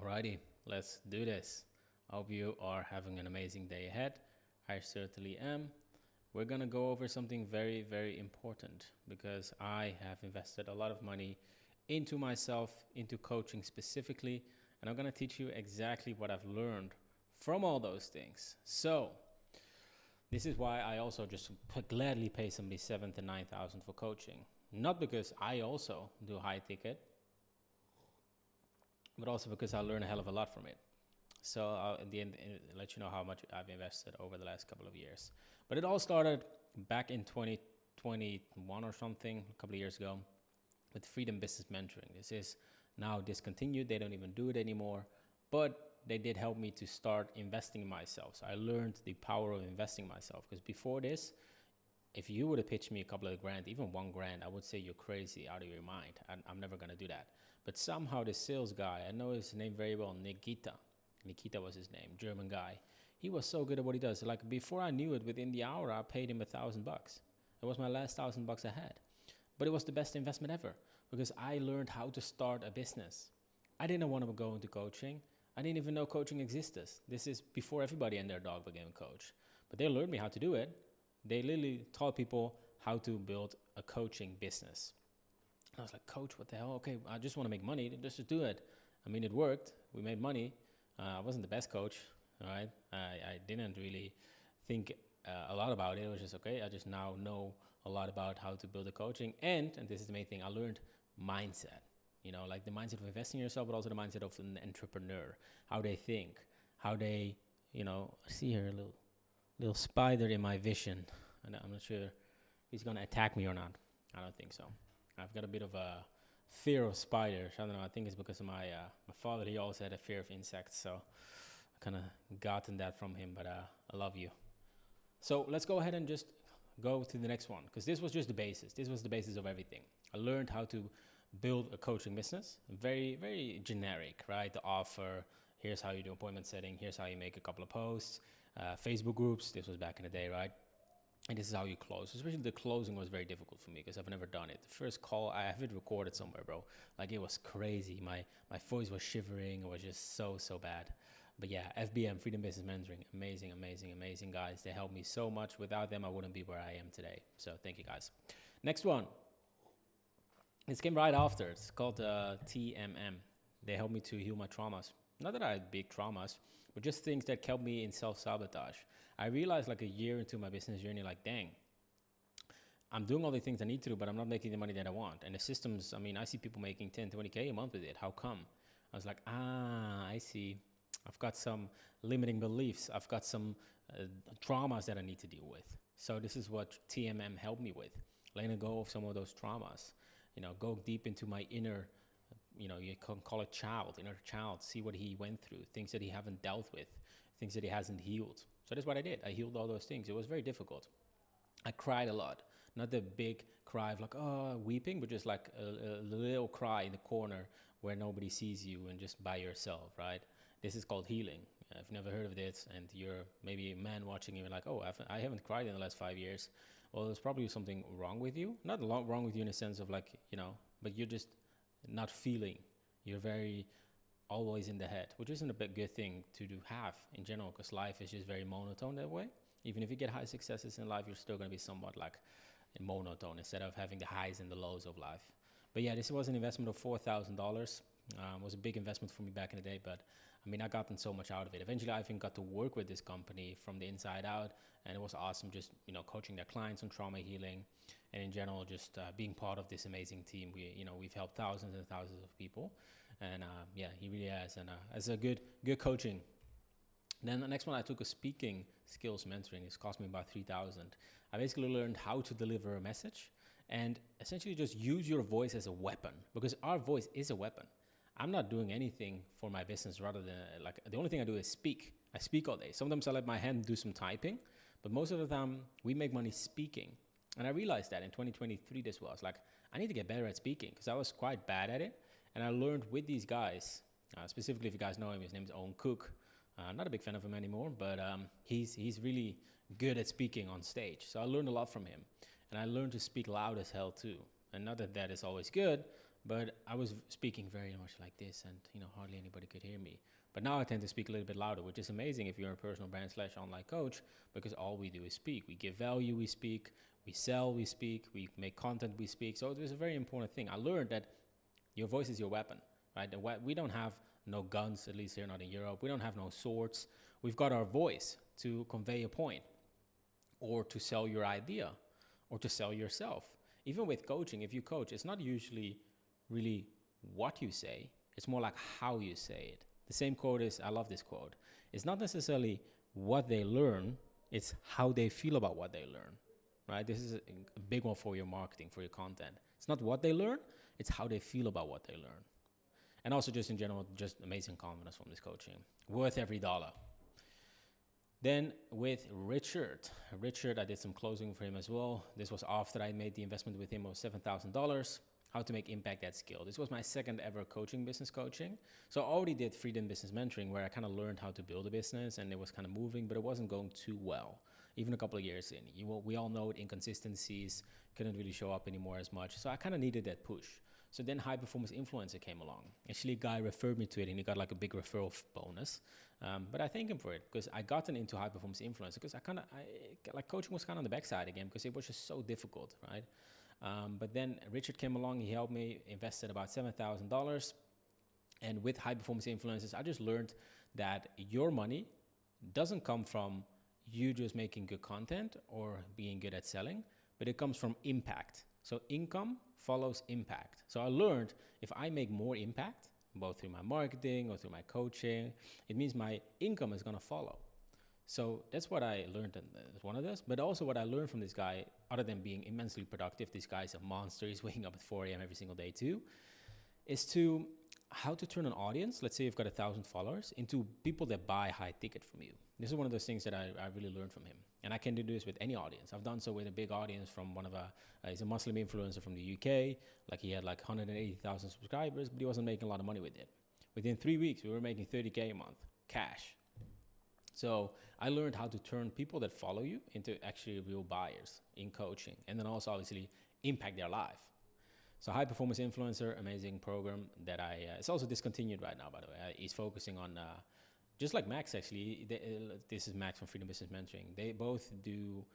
Alrighty, let's do this. I hope you are having an amazing day ahead. I certainly am. We're gonna go over something very, very important because I have invested a lot of money into myself, into coaching specifically, and I'm gonna teach you exactly what I've learned from all those things. So, this is why I also just gladly pay somebody 7,000 to 9,000 for coaching. Not because I also do high ticket, but also because I learn a hell of a lot from it. So I'll, in the end, let you know how much I've invested over the last couple of years. But it all started back in 2021 or something, a couple of years ago, with Freedom Business Mentoring. This is now discontinued. They don't even do it anymore. But they did help me to start investing in myself. So I learned the power of investing in myself. Because before this, if you would have pitched me a couple of grand, even $1,000, I would say you're crazy, out of your mind. I'm never going to do that. But somehow the sales guy, I know his name very well, Nikita was his name, German guy. He was so good at what he does. Like before I knew it, within the hour, I paid him $1,000. It was my last $1,000 I had. But it was the best investment ever because I learned how to start a business. I didn't want to go into coaching. I didn't even know coaching existed. This is before everybody and their dog became a coach. But they learned me how to do it. They literally taught people how to build a coaching business. I was like, coach, what the hell? Okay, I just want to make money. Just do it. I mean, it worked. We made money. I wasn't the best coach, all right? I didn't really think a lot about it. It was just, okay, I just now know a lot about how to build a coaching. And this is the main thing, I learned mindset. You know, like the mindset of investing in yourself, but also the mindset of an entrepreneur, how they think, how they, you know, I see here a little spider in my vision. And I'm not sure if he's going to attack me or not. I don't think so. I've got a bit of a fear of spiders. I don't know. I think it's because of my father. He always had a fear of insects, so I kind of gotten that from him. But I love you. So let's go ahead and just go to the next one because this was just the basis. This was the basis of everything. I learned how to build a coaching business. Very, very generic, right? The offer. Here's how you do appointment setting. Here's how you make a couple of posts. Facebook groups. This was back in the day, right? And this is how you close. Especially the closing was very difficult for me because I've never done it. The first call, I have it recorded somewhere, bro. Like it was crazy. My voice was shivering. It was just so bad. But yeah, FBM, Freedom Business Mentoring, amazing, amazing, amazing guys. They helped me so much. Without them, I wouldn't be where I am today. So thank you guys. Next one. This came right after. It's called TMM. They helped me to heal my traumas. Not that I had big traumas, but just things that kept me in self-sabotage. I realized like a year into my business journey, like, dang, I'm doing all the things I need to do, but I'm not making the money that I want. And the systems, I mean, I see people making 10, 20K a month with it. How come? I was like, I see. I've got some limiting beliefs. I've got some traumas that I need to deal with. So this is what TMM helped me with, letting go of some of those traumas. You know, go deep into my inner, you know, you can call it inner child, see what he went through, things that he haven't dealt with, things that he hasn't healed. So that's what I did. I healed all those things. It was very difficult. I cried a lot. Not the big cry of like, oh, weeping, but just like a little cry in the corner where nobody sees you and just by yourself, right? This is called healing. I've never heard of this, and you're maybe a man watching you and like, oh, I haven't cried in the last 5 years. Well, there's probably something wrong with you. Not wrong with you in a sense of like, you know, but you're just not feeling. You're very always in the head, which isn't a good thing to have in general because life is just very monotone that way. Even if you get high successes in life, you're still going to be somewhat like in monotone instead of having the highs and the lows of life. But yeah, this was an investment of $4,000. It was a big investment for me back in the day, but I mean, I gotten so much out of it. Eventually, I even got to work with this company from the inside out, and it was awesome just, you know, coaching their clients on trauma healing and in general, just being part of this amazing team. We've helped thousands and thousands of people, and yeah, he really has. And as a good coaching. Then the next one, I took a speaking skills mentoring. It's cost me about $3,000. I basically learned how to deliver a message and essentially just use your voice as a weapon because our voice is a weapon. I'm not doing anything for my business rather than like the only thing I do is speak. I speak all day. Sometimes I let my hand do some typing, but most of the time we make money speaking. And I realized that in 2023 this was like, I need to get better at speaking because I was quite bad at it. And I learned with these guys, specifically if you guys know him, his name is Owen Cook. I'm not a big fan of him anymore, but he's really good at speaking on stage. So I learned a lot from him. And I learned to speak loud as hell too. And not that that is always good, but I was speaking very much like this, and hardly anybody could hear me. But now I tend to speak a little bit louder, which is amazing if you're a personal brand / online coach, because all we do is speak. We give value, we speak, we sell, we speak, we make content, we speak. So it was a very important thing. I learned that your voice is your weapon, right? We don't have no guns, at least here not in Europe. We don't have no swords. We've got our voice to convey a point, or to sell your idea, or to sell yourself. Even with coaching, if you coach, it's not usually really what you say, it's more like how you say it. The same quote is, I love this quote, it's not necessarily what they learn, it's how they feel about what they learn, right? This is a big one for your marketing, for your content. It's not what they learn, it's how they feel about what they learn. And also just in general, just amazing confidence from this coaching. Worth every dollar. Then with Richard, I did some closing for him as well. This was after I made the investment with him of $7,000. How to make impact at scale. This was my second ever business coaching. So I already did Freedom Business Mentoring, where I kind of learned how to build a business, and it was kind of moving, but it wasn't going too well. Even a couple of years in, we all know it, inconsistencies, couldn't really show up anymore as much. So I kind of needed that push. So then High Performance Influencer came along. Actually, a guy referred me to it, and he got like a big referral bonus. But I thank him for it, because I gotten into High Performance Influencer because I like coaching was kind of on the backside again, because it was just so difficult, right? But then Richard came along, he helped me, invested about $7,000. And with High Performance Influencers, I just learned that your money doesn't come from you just making good content or being good at selling, but it comes from impact. So income follows impact. So I learned if I make more impact, both through my marketing or through my coaching, it means my income is going to follow. So that's what I learned as one of this. But also what I learned from this guy, other than being immensely productive, this guy's a monster, he's waking up at 4 a.m. every single day too, is to how to turn an audience, let's say you've got 1,000 followers, into people that buy high ticket from you. This is one of those things that I really learned from him. And I can do this with any audience. I've done so with a big audience from he's a Muslim influencer from the UK. Like he had like 180,000 subscribers, but he wasn't making a lot of money with it. Within 3 weeks, we were making $30K a month, cash. So I learned how to turn people that follow you into actually real buyers in coaching, and then also obviously impact their life. So High Performance Influencer, amazing program that it's also discontinued right now, by the way. He's focusing on, just like Max actually, this is Max from Freedom Business Mentoring. They both do,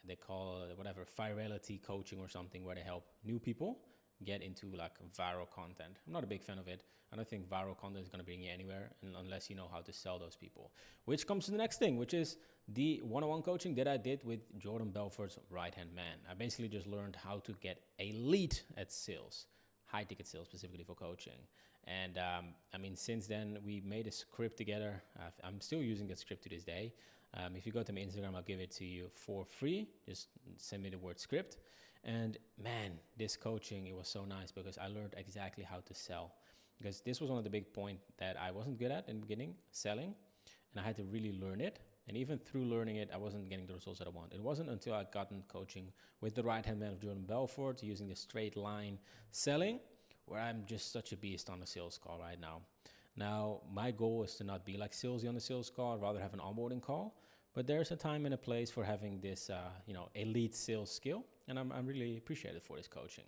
they call it whatever, virality coaching or something, where they help new people get into like viral content. I'm not a big fan of it. I don't think viral content is going to bring you anywhere unless you know how to sell those people. Which comes to the next thing, which is the one-on-one coaching that I did with Jordan Belfort's right-hand man. I basically just learned how to get a lead at sales, high-ticket sales specifically for coaching. And I mean, since then, we made a script together. I'm still using that script to this day. If you go to my Instagram, I'll give it to you for free. Just send me the word script. And man, this coaching, it was so nice because I learned exactly how to sell. Because this was one of the big points that I wasn't good at in the beginning, selling. And I had to really learn it. And even through learning it, I wasn't getting the results that I wanted. It wasn't until I got in coaching with the right-hand man of Jordan Belfort, using the straight line selling, where I'm just such a beast on the sales call right now. Now, my goal is to not be like salesy on the sales call, rather have an onboarding call. But there's a time and a place for having this, elite sales skill. And I'm really appreciated for this coaching.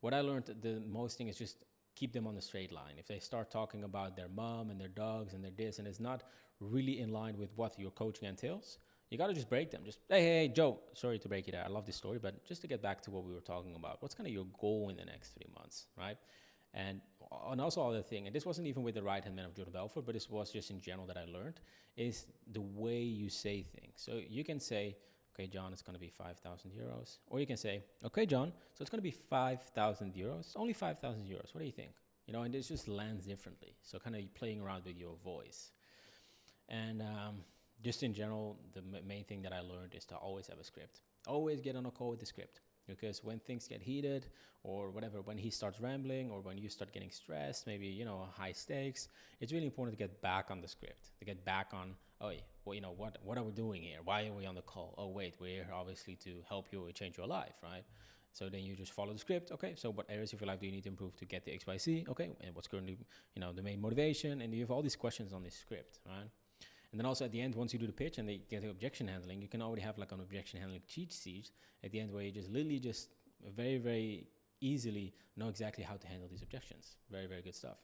What I learned the most thing is just keep them on the straight line. If they start talking about their mom and their dogs and their this, and it's not really in line with what your coaching entails, you got to just break them. Just, hey, Joe, sorry to break it out. I love this story, but just to get back to what we were talking about, what's kind of your goal in the next 3 months, right? And also other thing, and this wasn't even with the right-hand man of Jordan Belfort, but this was just in general that I learned, is the way you say things. So you can say, okay, John, it's going to be 5,000 euros. Or you can say, okay, John, so it's going to be 5,000 euros. It's only 5,000 euros. What do you think? And it just lands differently. So kind of playing around with your voice. And just in general, the main thing that I learned is to always have a script. Always get on a call with the script. Because when things get heated or whatever, when he starts rambling or when you start getting stressed, maybe, high stakes, it's really important to get back on the script, to get back on, what are we doing here? Why are we on the call? Oh, wait, we're here obviously to help you change your life, right? So then you just follow the script. Okay, so what areas of your life do you need to improve to get the X, Y, Z? Okay, and what's currently, the main motivation? And you have all these questions on this script, right? And then also at the end, once you do the pitch and they get the objection handling, you can already have like an objection handling cheat sheet at the end where you just literally just very, very easily know exactly how to handle these objections. Very, very good stuff.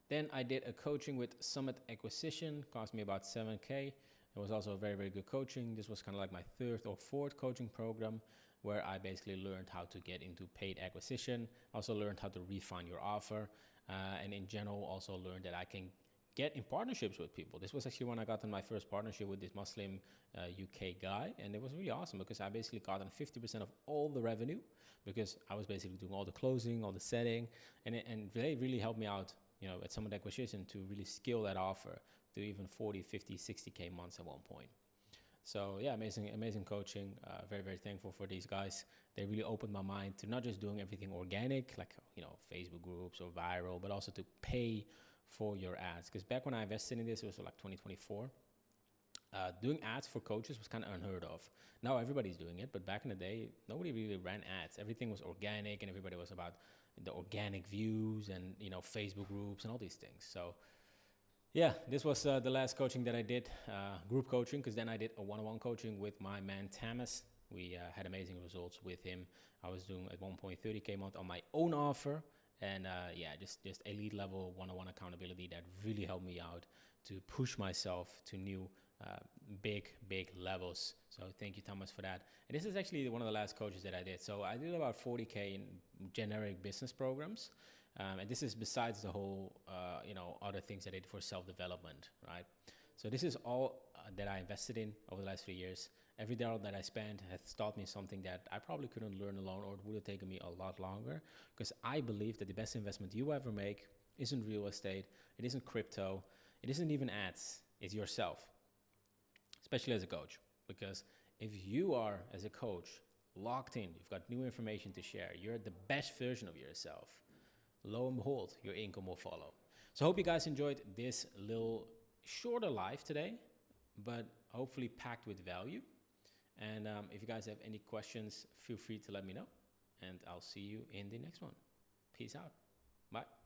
Then I did a coaching with Summit Acquisition, cost me about 7K. It was also a very, very good coaching. This was kind of like my third or fourth coaching program where I basically learned how to get into paid acquisition. Also learned how to refine your offer. And in general, also learned that I can get in partnerships with people. This was actually when I got in my first partnership with this Muslim UK guy. And it was really awesome because I basically got on 50% of all the revenue because I was basically doing all the closing, all the setting. And they really helped me out, at Summit Acquisition to really scale that offer to even 40, 50, 60K months at one point. So yeah, amazing coaching. Very, very thankful for these guys. They really opened my mind to not just doing everything organic, like, Facebook groups or viral, but also to pay for your ads. Because back when I invested in this, it was like 2024. Doing ads for coaches was kind of unheard of. Now everybody's doing it, but back in the day, nobody really ran ads. Everything was organic and everybody was about the organic views and, Facebook groups and all these things. So yeah, this was the last coaching that I did, group coaching, because then I did a one-on-one coaching with my man Tamas. We had amazing results with him. I was doing at one point 30K a month on my own offer. And just elite level one-on-one accountability that really helped me out to push myself to new big levels. So thank you, Thomas, for that. And this is actually one of the last coaches that I did. So I did about 40K in generic business programs. And this is besides the whole, other things that I did for self-development, right? So this is all that I invested in over the last 3 years. Every dollar that I spent has taught me something that I probably couldn't learn alone, or it would have taken me a lot longer, because I believe that the best investment you ever make isn't real estate, it isn't crypto, it isn't even ads, it's yourself, especially as a coach. Because if you are, as a coach, locked in, you've got new information to share, you're the best version of yourself, lo and behold, your income will follow. So I hope you guys enjoyed this little shorter live today, but hopefully packed with value. And if you guys have any questions, feel free to let me know. And I'll see you in the next one. Peace out. Bye.